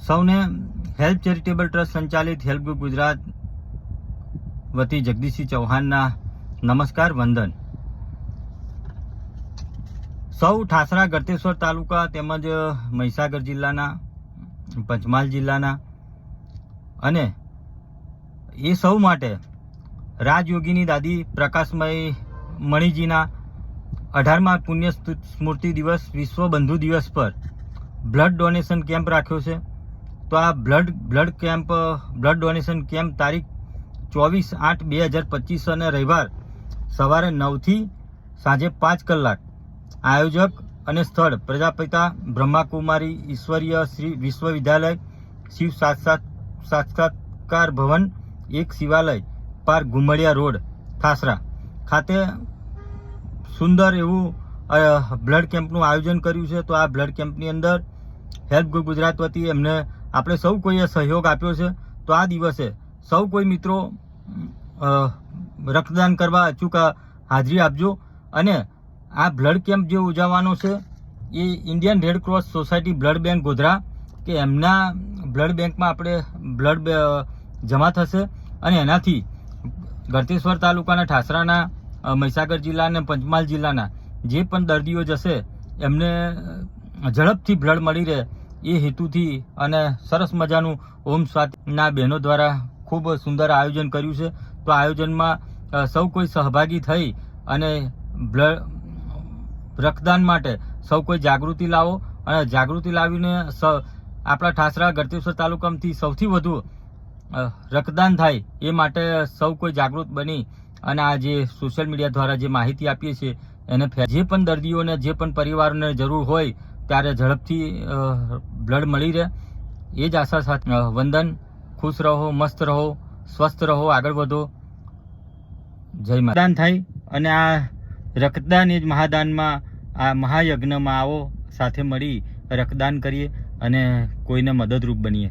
સૌને help charitable trust સંચાલિત help group Gujarat વતી જગદીશસિંહ ચૌહાણના નમસ્કાર વંદન. સૌ ઠાસરા ગળતેશ્વર તાલુકા તેમજ મહીસાગર જિલ્લાના, પંચમહાલ જિલ્લાના અને એ સૌ માટે રાજયોગીની દાદી પ્રકાશમય મણીજીના 18મા પુણ્ય સ્મૃતિ દિવસ વિશ્વ બંધુ દિવસ પર બ્લડ ડોનેશન કેમ્પ રાખ્યો છે. તો આ બ્લડ ડોનેશન કેમ્પ તારીખ 24/8/2025 અને રવિવાર સવારે 9 થી સાંજે 5 કલાક. આયોજક અને સ્થળ પ્રજાપિતા બ્રહ્માકુમારી ઈશ્વરીય શ્રી વિશ્વવિદ્યાલય શિવ સાક્ષાત્કાર ભવન 1 શિવાલય પાર ગુમડિયા રોડ ઠાસરા ખાતે સુંદર એવું બ્લડ કેમ્પનું આયોજન કર્યું છે. તો આ બ્લડ કેમ્પની અંદર હેલ્પ ગ્રુપ ગુજરાત વતી એમને આપણે સૌ કોઈએ સહયોગ આપ્યો છે. તો આ દિવસે સૌ કોઈ મિત્રો રક્તદાન કરવા અચૂક હાજરી આપજો. અને આ બ્લડ કેમ્પ જે ઉજવવાનો છે એ Indian Red Cross society blood bank Godhra કે એમના બ્લડ બેંકમાં આપણે બ્લડ જમા થશે અને એનાથી ગળતેશ્વર તાલુકાના, ઠાસરાના, મહીસાગર જિલ્લા અને પંચમહાલ જિલ્લાના જે પણ દર્દીઓ જશે એમને ઝડપથી બ્લડ મળી રહે એ હેતુથી અને સરસ મજાનું ઓમ સ્વાતિના બહેનો દ્વારા ખૂબ સુંદર આયોજન કર્યું છે. તો આયોજનમાં સૌ કોઈ સહભાગી થઈ અને રક્તદાન માટે સૌ કોઈ જાગૃતિ લાવો અને જાગૃતિ લાવીને આપણા ઠાસરા ગળતેશ્વર તાલુકામાંથી સૌથી વધુ રક્તદાન થાય એ માટે સૌ કોઈ જાગૃત બની અને આ જે સોશિયલ મીડિયા દ્વારા જે માહિતી આપીએ છીએ એને જે પણ દર્દીઓને, જે પણ પરિવારોને જરૂર હોય ત્યારે ઝડપથી બ્લડ મળી રહે એ જ આશા સાથે વંદન. ખુશ રહો, મસ્ત રહો, સ્વસ્થ રહો, આગળ વધો. જય માતા. રક્તદાન થાય અને આ રક્તદાન એ જ મહાદાનમાં, આ મહાયજ્ઞમાં આવો, સાથે મળી રક્તદાન કરીએ અને કોઈને મદદરૂપ બનીએ.